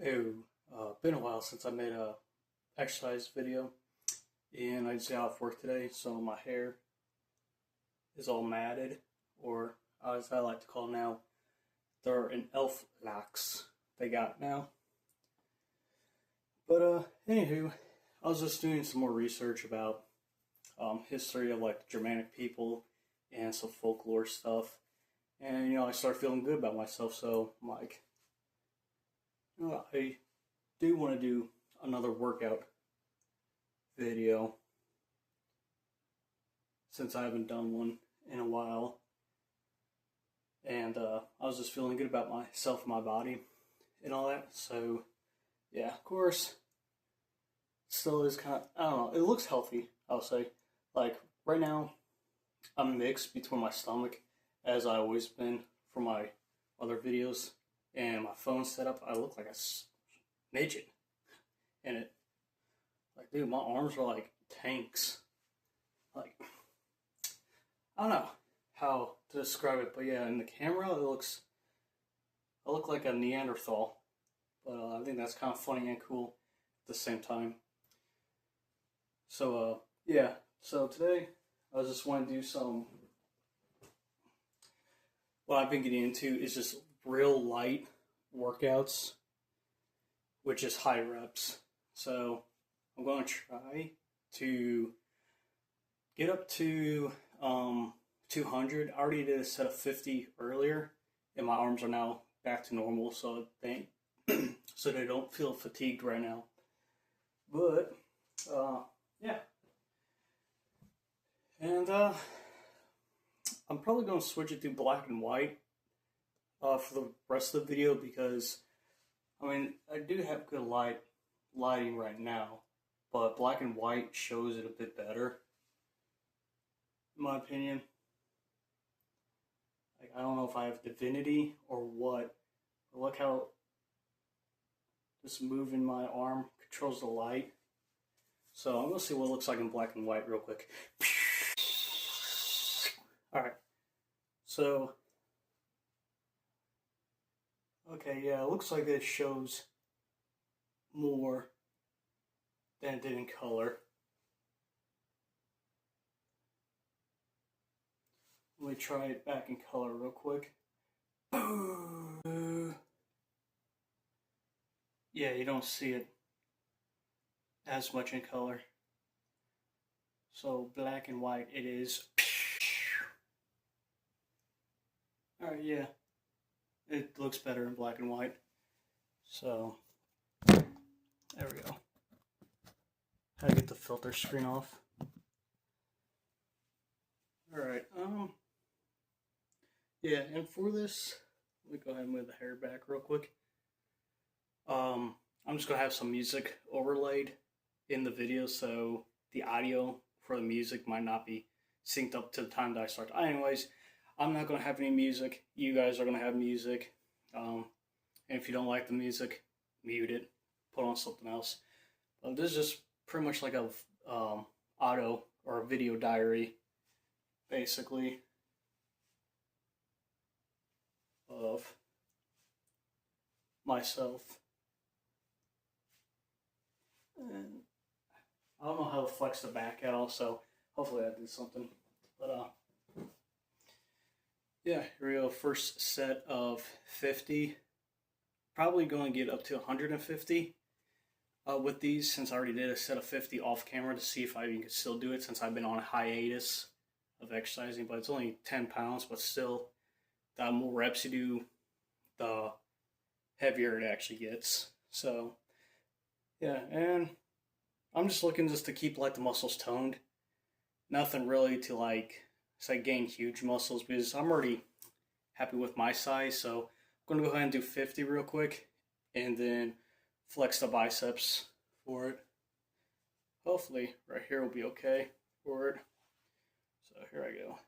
Been a while since I made a exercise video, and I just got off work today, so my hair is all matted, or as I like to call now, they're an elf locks they got now. But anywho, I was just doing some more research about history of like Germanic people and some folklore stuff, and I started feeling good about myself, so I'm like, I do want to do another workout video since I haven't done one in a while, and I was just feeling good about myself and my body and all that. So yeah, of course, still is kind of, I don't know, it looks healthy, I'll say. Like right now I'm mixed between my stomach, as I always been for my other videos, and my phone setup. I look like a midget in it. Like, dude, my arms are like tanks. Like, I don't know how to describe it, but yeah, in the camera, I look like a Neanderthal. But I think that's kind of funny and cool at the same time. So, yeah. So today, I just want to do some, what I've been getting into is just real light workouts, which is high reps. So I'm going to try to get up to 200. I already did a set of 50 earlier, and my arms are now back to normal, so they don't feel fatigued right now. But yeah, and I'm probably going to switch it to black and white for the rest of the video, because I mean, I do have good lighting right now, but black and white shows it a bit better, in my opinion. Like, I don't know if I have divinity or what, but look how just moving my arm controls the light. So I'm going to see what it looks like in black and white real quick. Alright, so okay, yeah, it looks like it shows more than it did in color. Let me try it back in color real quick. Yeah, you don't see it as much in color. So black and white it is. Alright, yeah. It looks better in black and white. So, there we go. How to get the filter screen off. Alright, yeah, and for this, let me go ahead and move the hair back real quick. I'm just going to have some music overlaid in the video, so the audio for the music might not be synced up to the time that I start. Anyways, I'm not going to have any music. You guys are going to have music. And if you don't like the music, mute it. Put on something else. This is just pretty much like a auto or a video diary, basically, of myself. And I don't know how to flex the back at all, so hopefully I did something. But yeah, here we go. First set of 50. Probably going to get up to 150 with these, since I already did a set of 50 off camera to see if I can still do it, since I've been on a hiatus of exercising. But it's only 10 pounds, but still, the more reps you do, the heavier it actually gets. So yeah, and I'm just looking just to keep like the muscles toned. Nothing really to like say gain huge muscles, because I'm already happy with my size. So I'm going to go ahead and do 50 real quick, and then flex the biceps for it. Hopefully right here will be okay for it. So here I go.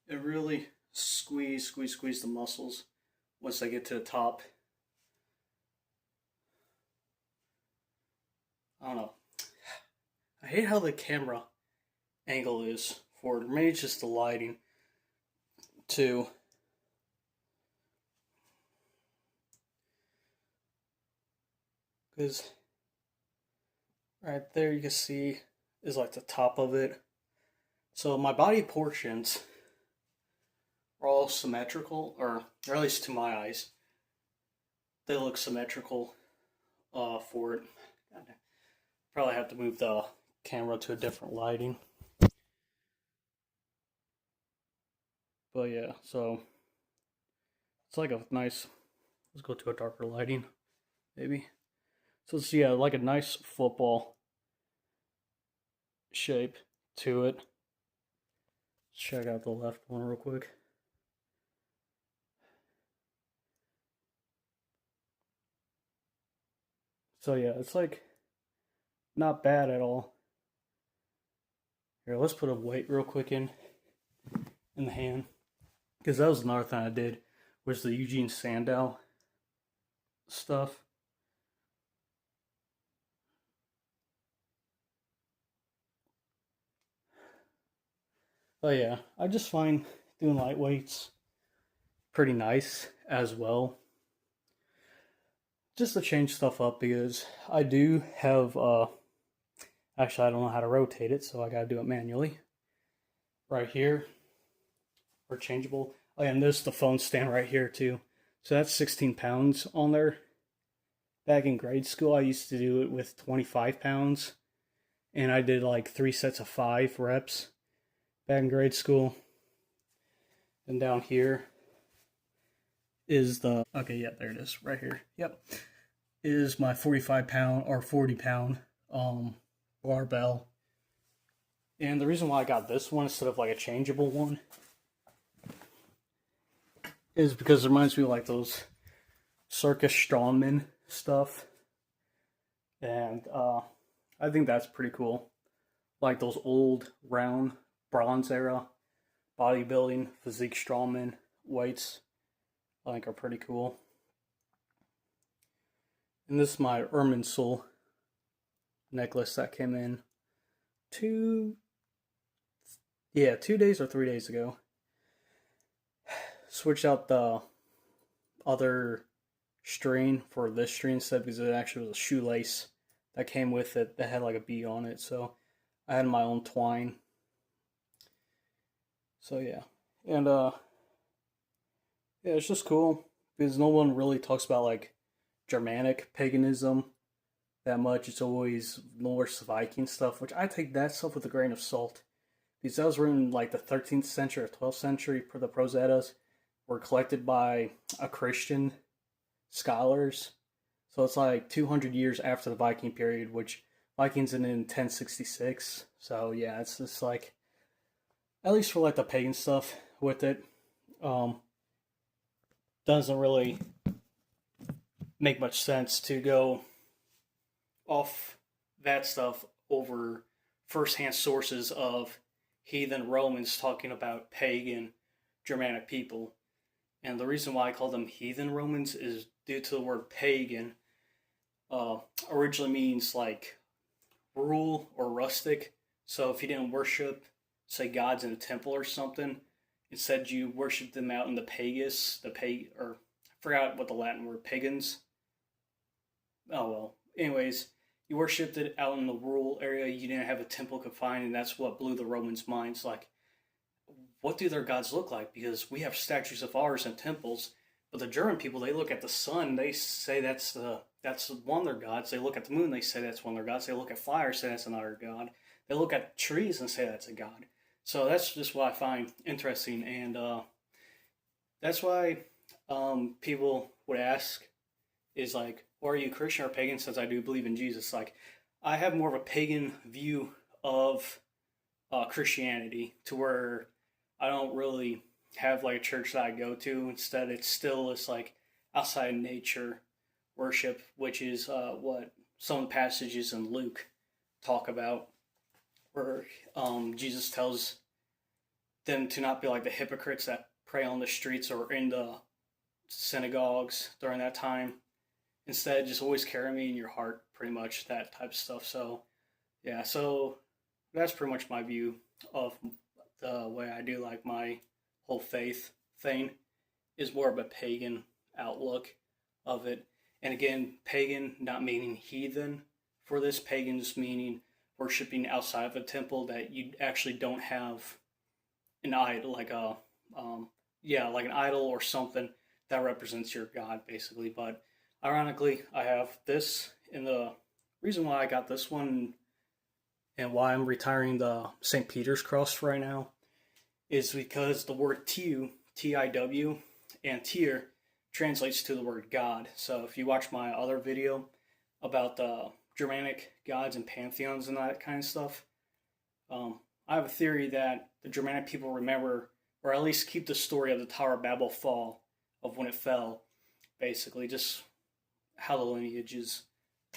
and really squeeze the muscles once I get to the top. I don't know. I hate how the camera angle is for it. Maybe it's just the lighting too. Because right there you can see is like the top of it. So my body portions are all symmetrical, or at least to my eyes, they look symmetrical for it. Probably have to move the camera to a different lighting. But yeah, so it's like a nice, let's go to a darker lighting, maybe. So it's, yeah, like a nice football shape to it. Let's check out the left one real quick. So yeah, it's like not bad at all. Here, let's put a weight real quick in the hand, because that was another thing I did, was the Eugene Sandow stuff. But yeah, I just find doing light weights pretty nice as well, just to change stuff up, because I do have actually I don't know how to rotate it, so I gotta do it manually. Right here, or changeable. Oh yeah, and there's the phone stand right here too. So that's 16 pounds on there. Back in grade school, I used to do it with 25 pounds, and I did like 3 sets of 5 reps back in grade school. And down here is the, okay, yeah, there it is, right here. Yep, is my 45-pound or 40-pound barbell. And the reason why I got this one instead of like a changeable one is because it reminds me of like those circus strongman stuff, and I think that's pretty cool. Like those old round Bronze era bodybuilding physique strongman weights, I think are pretty cool. And this is my Irminsul necklace that came in 2 days or 3 days ago. Switched out the other string for this string instead, because it actually was a shoelace that came with it that had like a bee on it. So I had my own twine. So yeah, and yeah, it's just cool because no one really talks about like Germanic paganism that much. It's always Norse Viking stuff, which I take that stuff with a grain of salt, because that was written in like the 13th century or 12th century. For the Prosetas were collected by a Christian scholars, so it's like 200 years after the Viking period, which Vikings ended in 1066. So yeah, it's just like, at least for like the pagan stuff with it, doesn't really make much sense to go off that stuff over first-hand sources of heathen Romans talking about pagan Germanic people. And the reason why I call them heathen Romans is due to the word pagan. Originally means like rural or rustic. So if you didn't worship, say, gods in a temple or something, instead you worshiped them out in the pagus, or I forgot what the Latin word, pagans. Oh well. Anyways, you worshipped it out in the rural area. You didn't have a temple confined, and that's what blew the Romans' minds. Like, what do their gods look like? Because we have statues of ours in temples, but the German people, they look at the sun, they say that's one of their gods. They look at the moon, they say that's one of their gods. They look at fire, say that's another god. They look at trees and say that's a god. So that's just what I find interesting, and that's why people would ask, is like, or are you Christian or pagan? Since I do believe in Jesus, like, I have more of a pagan view of Christianity, to where I don't really have like a church that I go to. Instead, it's still this like outside nature worship, which is what some passages in Luke talk about, where Jesus tells them to not be like the hypocrites that pray on the streets or in the synagogues during that time. Instead, just always carry me in your heart, pretty much that type of stuff. So, yeah, so that's pretty much my view of the way I do like my whole faith thing is more of a pagan outlook of it. And again, pagan not meaning heathen for this, pagan just meaning worshiping outside of a temple that you actually don't have an idol, like like an idol or something that represents your God, basically. But ironically, I have this, and the reason why I got this one and why I'm retiring the St. Peter's cross for right now is because the word Tiw, T-I-W, and Tyr translates to the word God. So if you watch my other video about the Germanic gods and pantheons and that kind of stuff, I have a theory that the Germanic people remember, or at least keep the story of the Tower of Babel fall, of when it fell, basically, just how the lineages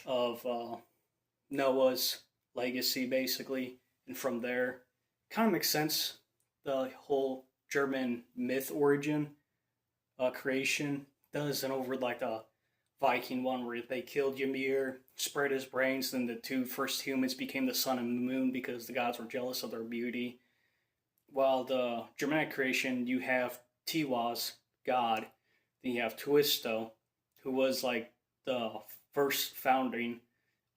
of Noah's legacy, basically, and from there, kind of makes sense, the whole German myth origin, creation does, and over like the Viking one where they killed Ymir, spread his brains, then the two first humans became the sun and the moon because the gods were jealous of their beauty. While the Germanic creation, you have Tiwaz, God, then you have Tuisto, who was like the first founding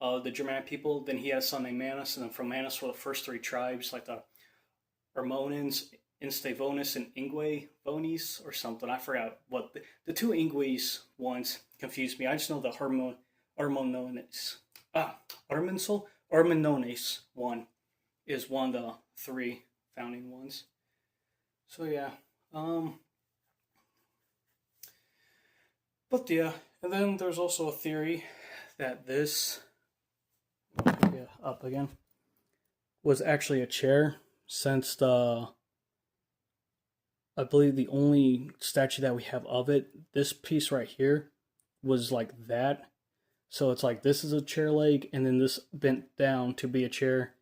of the Germanic people. Then he has a son named Manus, and then from Manus were the first three tribes, like the Armonans, Instavonis, and Ingwe or something. I forgot what the two Ingwes ones confused me. I just know the Armenones one is one of the three founding ones. So yeah, but yeah, and then there's also a theory that this up again was actually a chair, since I believe the only statue that we have of it, this piece right here, was like that. So it's like this is a chair leg, and then this bent down to be a chair.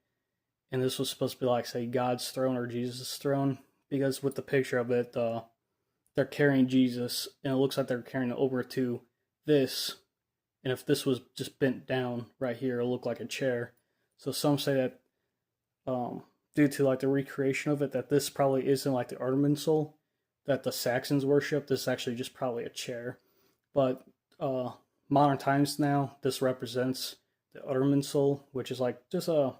And this was supposed to be like, say, God's throne or Jesus' throne. Because with the picture of it, they're carrying Jesus, and it looks like they're carrying it over to this. And if this was just bent down right here, it'll look like a chair. So some say that due to like the recreation of it, that this probably isn't like the Irminsul that the Saxons worship. This is actually just probably a chair. But modern times now, this represents the Irminsul, which is like just a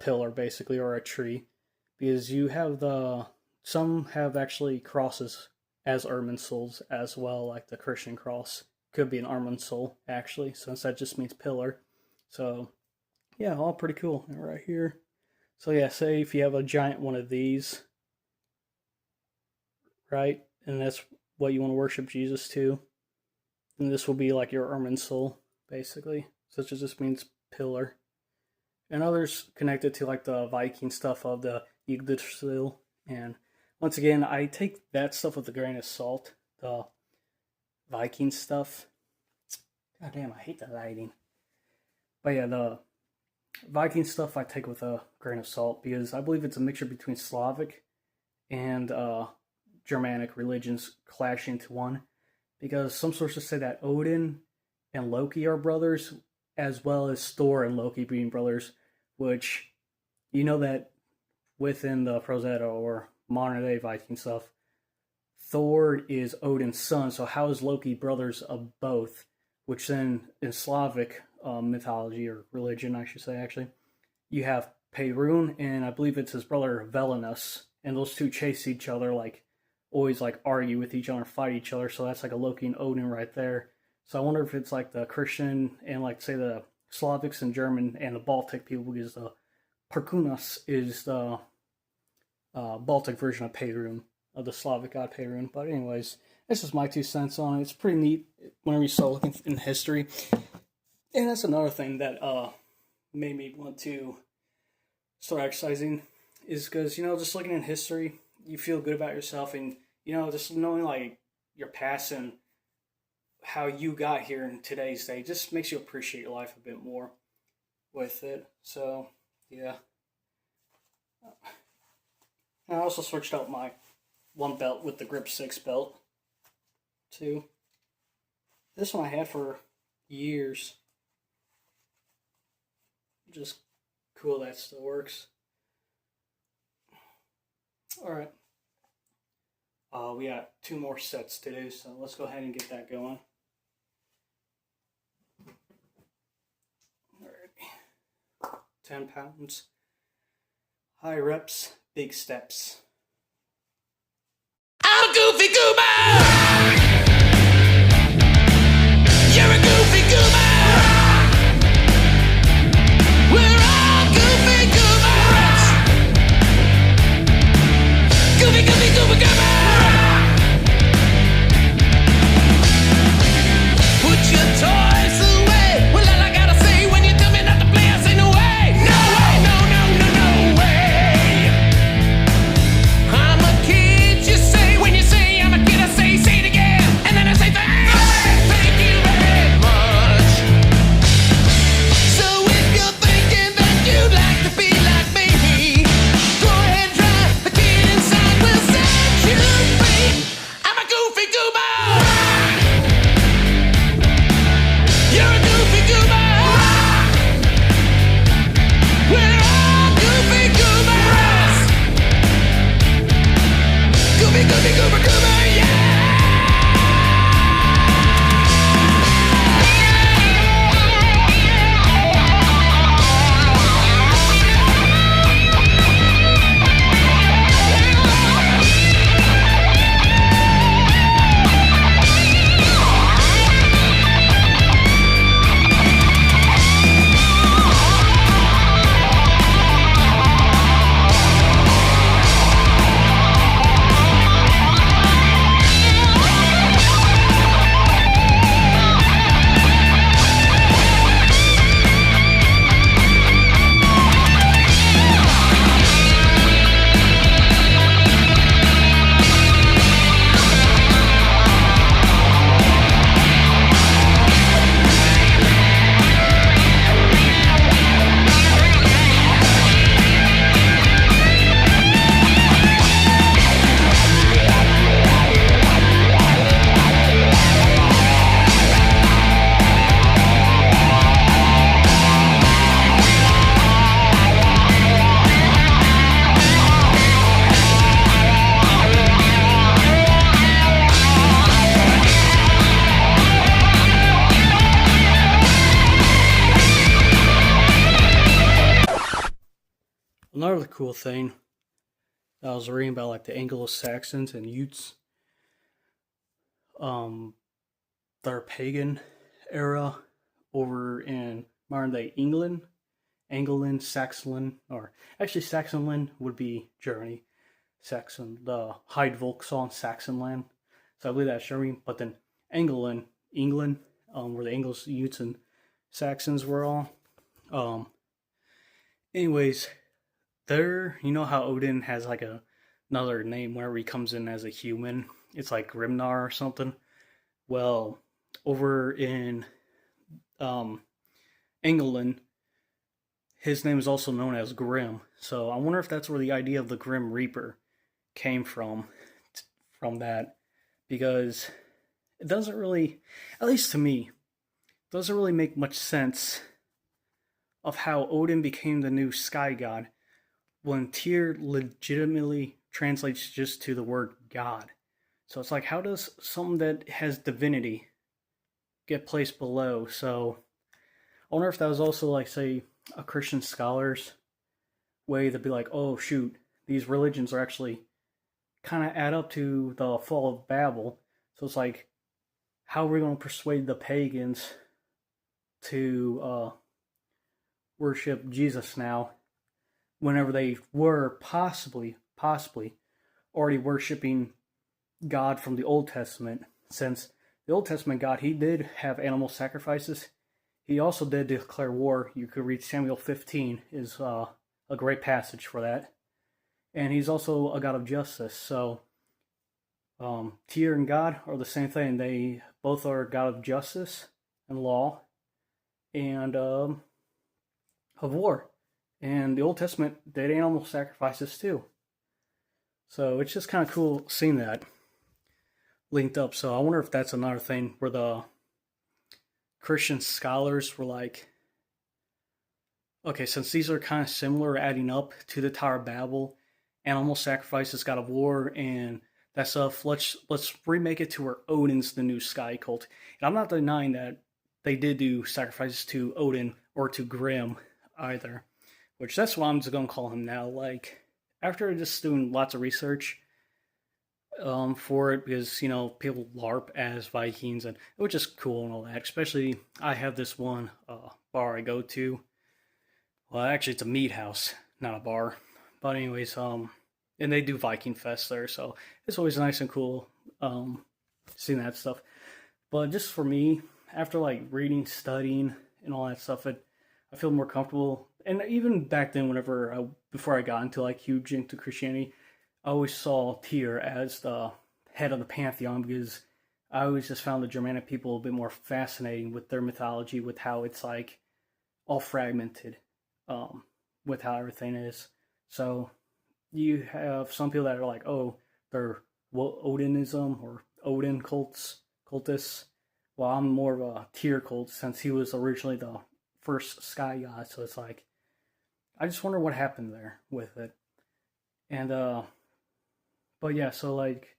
pillar basically, or a tree, because you have some have actually crosses as Irminsuls as well, like the Christian cross could be an Irminsul actually, since that just means pillar. So yeah, all pretty cool right here. So yeah, say if you have a giant one of these, right, and that's what you want to worship Jesus to, then this will be like your Irminsul basically, such as this means pillar. And others connected to like the Viking stuff of the Yggdrasil. And once again, I take that stuff with a grain of salt, the Viking stuff. God damn, I hate that lighting. But yeah, the Viking stuff I take with a grain of salt, because I believe it's a mixture between Slavic and Germanic religions clash into one. Because some sources say that Odin and Loki are brothers, as well as Thor and Loki being brothers, which, you know that within the Rosetta or modern day Viking stuff, Thor is Odin's son, so how is Loki brothers of both? Which then, in Slavic mythology, or religion I should say actually, you have Perun, and I believe it's his brother Velenus, and those two chase each other, like, always like argue with each other, fight each other, so that's like a Loki and Odin right there. So I wonder if it's like the Christian and like say the Slavics and German and the Baltic people, because the Perkunas is the Baltic version of Perun, of the Slavic god Perun. But anyways, this is my 2 cents on it. It's pretty neat whenever you start looking in history. And that's another thing that made me want to start exercising, is because, just looking in history, you feel good about yourself, and, just knowing like your past and how you got here in today's day just makes you appreciate your life a bit more with it. So, yeah. And I also switched out my one belt with the Grip 6 belt too. This one I had for years. Just cool that still works. Alright. We got 2 more sets to do, so let's go ahead and get that going. Alrighty. 10 pounds. High reps, big steps. I'm Goofy Goober! You're a Goofy Goober! We're all Goofy Goobers! Goofy, Goofy, Goober, Goober! Put your toys away! Well, all I gotta say when you tell me not to play, I say no way! No way! No, no, no, no way! I'm a kid, you say. When you say I'm a kid, I say it again. And then I say thank you very much. So if you're thinking that you'd like to be like me, go ahead and try. The kid inside will set you free. I'm a Goofy Goober. You're a Goofy Goober. We're all Goofy Goobers. Goofy, Goofy, Goober, Goober, yeah! Another cool thing that I was reading about, like the Anglo-Saxons and Utes, their pagan era over in modern day England, Saxonland, or actually Saxonland would be Germany. Saxon, the Hyde Volksong Saxonland. So I believe that's Germany, but then England, where the Angles, Utes, and Saxons were all. Anyways, there, you know how Odin has like another name whenever he comes in as a human? It's like Grimnar or something. Well, over in England, his name is also known as Grim. So I wonder if that's where the idea of the Grim Reaper came from that. Because it doesn't really, at least to me, doesn't really make much sense of how Odin became the new sky god when Tyr legitimately translates just to the word God. So it's like, how does something that has divinity get placed below? So I wonder if that was also like, say, a Christian scholar's way to be like, oh shoot, these religions are actually kind of add up to the fall of Babel. So it's like, how are we going to persuade the pagans to worship Jesus now, whenever they were possibly already worshiping God from the Old Testament? Since the Old Testament God, he did have animal sacrifices. He also did declare war. You could read Samuel 15, is a great passage for that. And he's also a God of justice. So Tyr and God are the same thing. They both are a God of justice and law and of war. And the Old Testament did animal sacrifices too. So it's just kind of cool seeing that linked up. So I wonder if that's another thing where the Christian scholars were like, okay, since these are kind of similar, adding up to the Tower of Babel, animal sacrifices, God of War, and that stuff, let's remake it to where Odin's the new sky cult. And I'm not denying that they did do sacrifices to Odin or to Grim either, which that's what I'm just gonna call him now. Like after just doing lots of research for it, because you know people LARP as Vikings, and which is cool and all that. Especially I have this one bar I go to. Well, actually, it's a meat house, not a bar. But anyways, and they do Viking Fest there, so it's always nice and cool seeing that stuff. But just for me, after like reading, studying, and all that stuff, I feel more comfortable. And even back then, before I got into like huge into Christianity, I always saw Tyr as the head of the pantheon because I always just found the Germanic people a bit more fascinating with their mythology, with how it's like all fragmented, with how everything is. So you have some people that are like, oh, they're Odinism or Odin cultists. Well, I'm more of a Tyr cult since he was originally the first sky god. So it's like, I just wonder what happened there with it. And but yeah, so like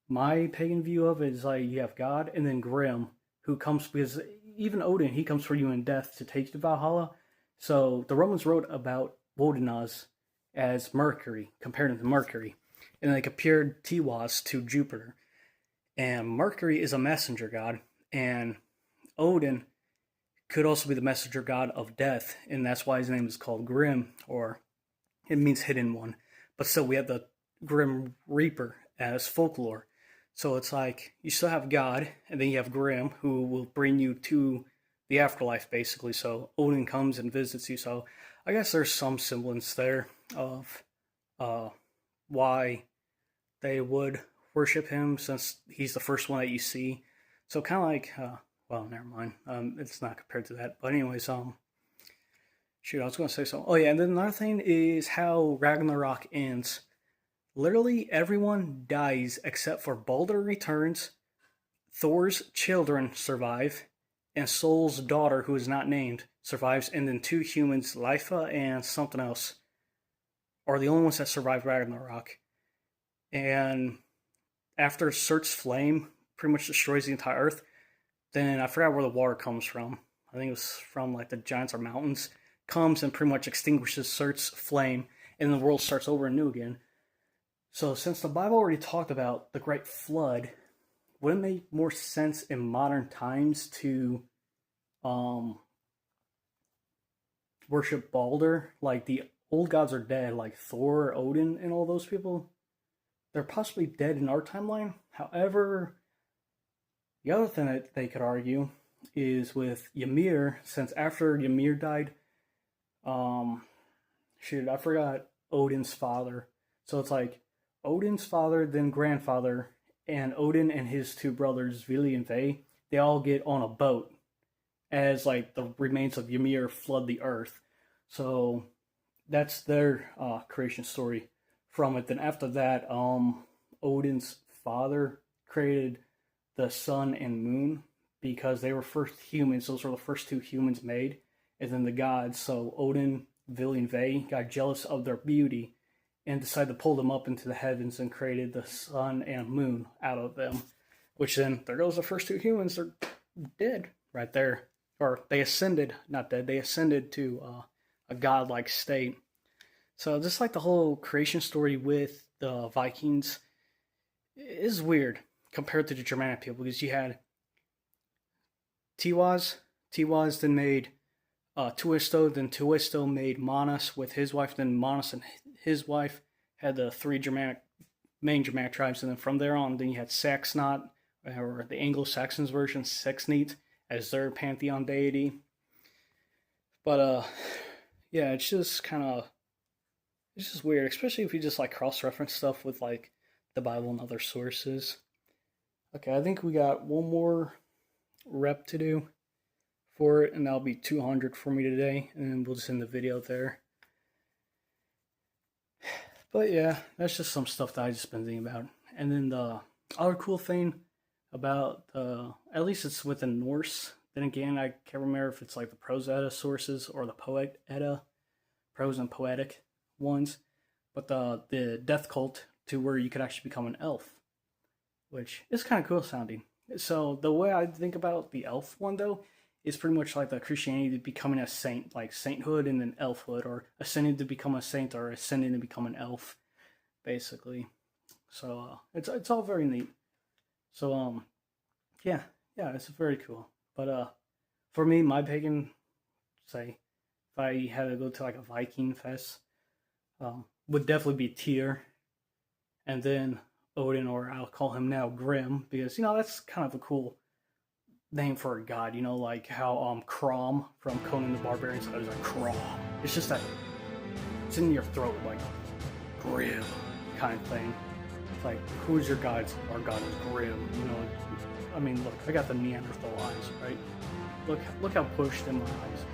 my pagan view of it is like you have God and then Grim, who comes because even Odin, he comes for you in death to take you to Valhalla. So the Romans wrote about Wodenaz as Mercury, compared him to Mercury, and they compared Tiwaz to Jupiter. And Mercury is a messenger god, and Odin could also be the messenger god of death, and that's why his name is called Grim, or it means hidden one. But still, we have the Grim Reaper as folklore. So it's like you still have God, and then you have Grim, who will bring you to the afterlife, basically. So Odin comes and visits you. So I guess there's some semblance there of why they would worship him, since he's the first one that you see. So kind of like, well, never mind. It's not compared to that. But anyways, shoot, I was going to say something. Oh yeah, and then another thing is how Ragnarok ends. Literally everyone dies except for Balder returns, Thor's children survive, and Sol's daughter, who is not named, survives, and then two humans, Leifa and something else, are the only ones that survive Ragnarok. And after Surt's flame pretty much destroys the entire Earth, then I forgot where the water comes from. I think it was from like the giants or mountains. Comes and pretty much extinguishes Surt's flame, and the world starts over anew again. So since the Bible already talked about the Great Flood, wouldn't it make more sense in modern times to worship Balder? Like the old gods are dead, like Thor, Odin, and all those people. They're possibly dead in our timeline. However, the other thing that they could argue is with Ymir, since after Ymir died, I forgot Odin's father. So it's like Odin's father, then grandfather, and Odin and his two brothers, Vili and Ve, they all get on a boat as like the remains of Ymir flood the earth. So that's their creation story from it. Then after that, Odin's father created the sun and moon because they were first humans. Those were the first two humans made. And then the gods, so Odin, Vili, and Ve, got jealous of their beauty and decided to pull them up into the heavens and created the sun and moon out of them. Which then, there goes the first two humans. They're dead right there. Or they ascended, not dead, they ascended to a godlike state. So just like the whole creation story with the Vikings is weird compared to the Germanic people, because you had Tiwaz then made Tuisto, then Tuisto made Manas with his wife, then Manas and his wife had the three main Germanic tribes, and then from there on, then you had Saxnot, or the Anglo-Saxons version, Sexneat, as their pantheon deity. But yeah, it's just weird, especially if you just like cross-reference stuff with like the Bible and other sources. Okay, I think we got one more rep to do for it, and that'll be 200 for me today, and then we'll just end the video there. But yeah, that's just some stuff that I just been thinking about. And then the other cool thing about at least it's within Norse. Then again, I can't remember if it's like the prose edda sources or the poet edda, prose and poetic ones. But the death cult to where you could actually become an elf, which is kind of cool sounding. So the way I think about the elf one though is pretty much like the Christianity becoming a saint, like sainthood and then elfhood, or ascending to become a saint or ascending to become an elf, basically. So it's all very neat. So yeah, it's very cool. But for me, my pagan, say, if I had to go to like a Viking fest, would definitely be Tyr, and then Odin, or I'll call him now Grim, because that's kind of a cool name for a god. Like how Crom from Conan the Barbarian said it was like Crom. It's just that it's in your throat, like Grim kind of thing. It's like, who's your god? Our god is Grim. I mean, look, I got the Neanderthal eyes, right? Look how pushed in my eyes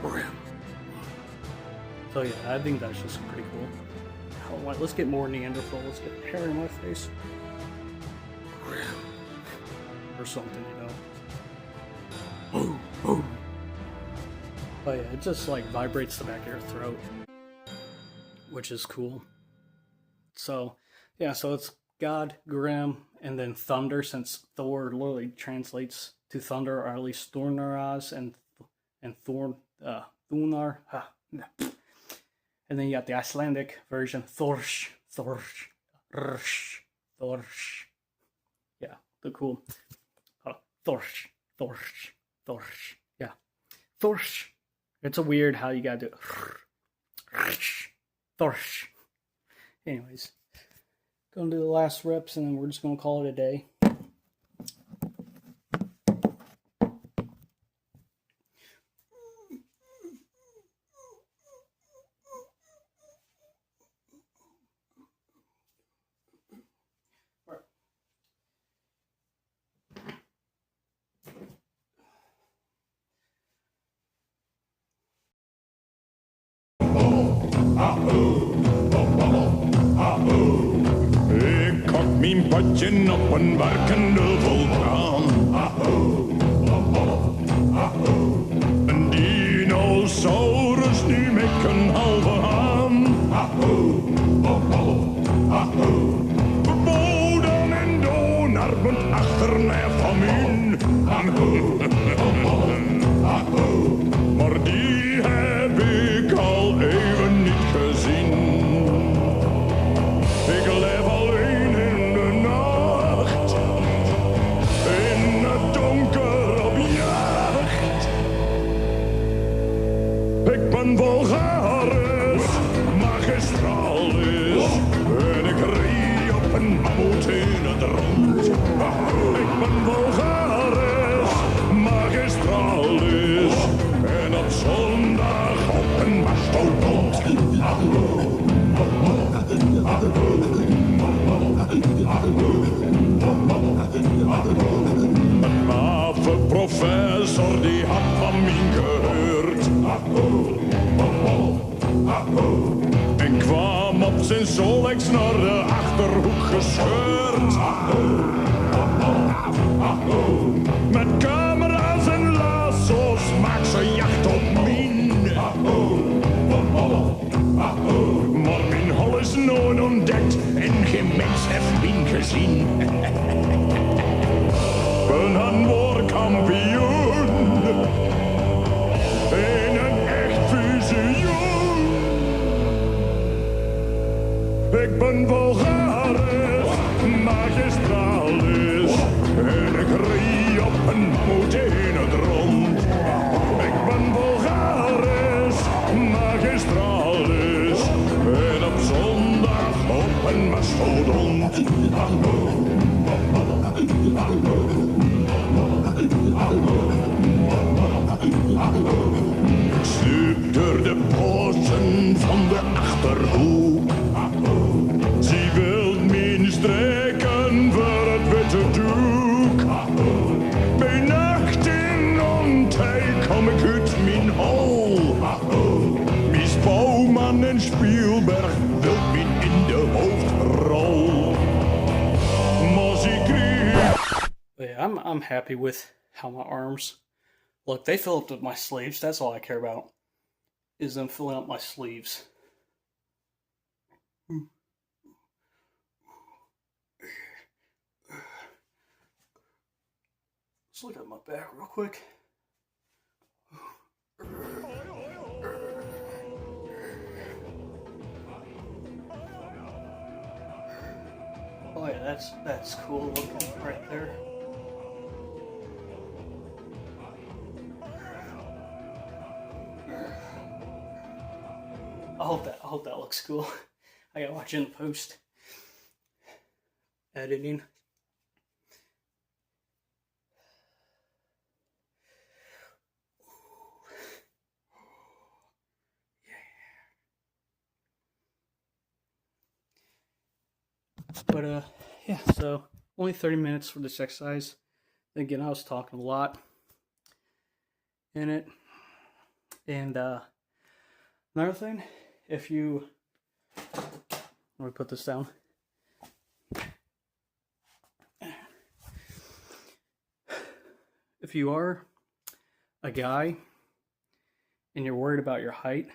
are. Grim. So yeah, I think that's just pretty cool. Oh, let's get more Neanderthal. Let's get hair in my face. Grim. Or something, Boom, boom. But yeah, it just like vibrates the back of your throat, which is cool. So yeah, so it's God, Grim, and then Thunder, since Thor literally translates to thunder, or at least Thornaraz and Thunar. And then you got the Icelandic version, Thorsh. Yeah, the cool. Thorsh. Yeah. Thorsh. It's a weird how you gotta do it. Thorsh. Anyways, gonna do the last reps and then we're just gonna call it a day. Ik had mijn padje op een werkende vulkaan. Een dinosaurus nu met een halve haan. Verboden en doonarmen achter mij van hun. Maar die heb ik al even niet gezien. Ik leef alleen in de nacht, in het donker op jacht. Ik ben Vulgaris, magistralis, en ik rie op een mammoet in het rond. Ik ben Vulgaris, magistralis, en op zondag op een mastodont. Een maffe professor die had van mij gehoord en kwam op zijn Solex naar de Achterhoek gescheurd. Met camera's en lasso's maakt ze jacht op mij. Maar mijn hol is nooit ontdekt en geen mens heeft mij gezien. Een aanwoordkampioen in een echt visioen. Ik ben Vulgaris, magistralis, en ik rie op een mammoet in het rond. Ik ben Vulgaris, magistralis, en op zondag op een mastodont. Ik sluip door de poorten van de Achterhoek. Ze wil mijn streken voor het witte doek. Bij nacht in ontij kom ik uit mijn hol. Mijn spooma Bergman en Spielberg Wildmin in de hoofdrol. Muziek. But yeah, I'm happy with how my arms look. They fill up with my sleeves. That's all I care about, is them filling up my sleeves. Let's look at my back real quick. Oh yeah, that's cool looking right there. I hope that looks cool. I gotta watch in the post editing. But yeah, so only 30 minutes for this exercise. Again, I was talking a lot in it. And another thing, if you, let me put this down. If you are a guy and you're worried about your height,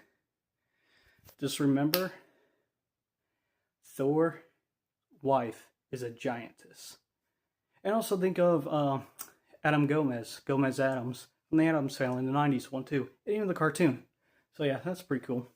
just remember Thor's wife is a giantess. And also think of Adam Gomez Adams, from the Addams Family in the 90s one too, and even the cartoon. So yeah, that's pretty cool.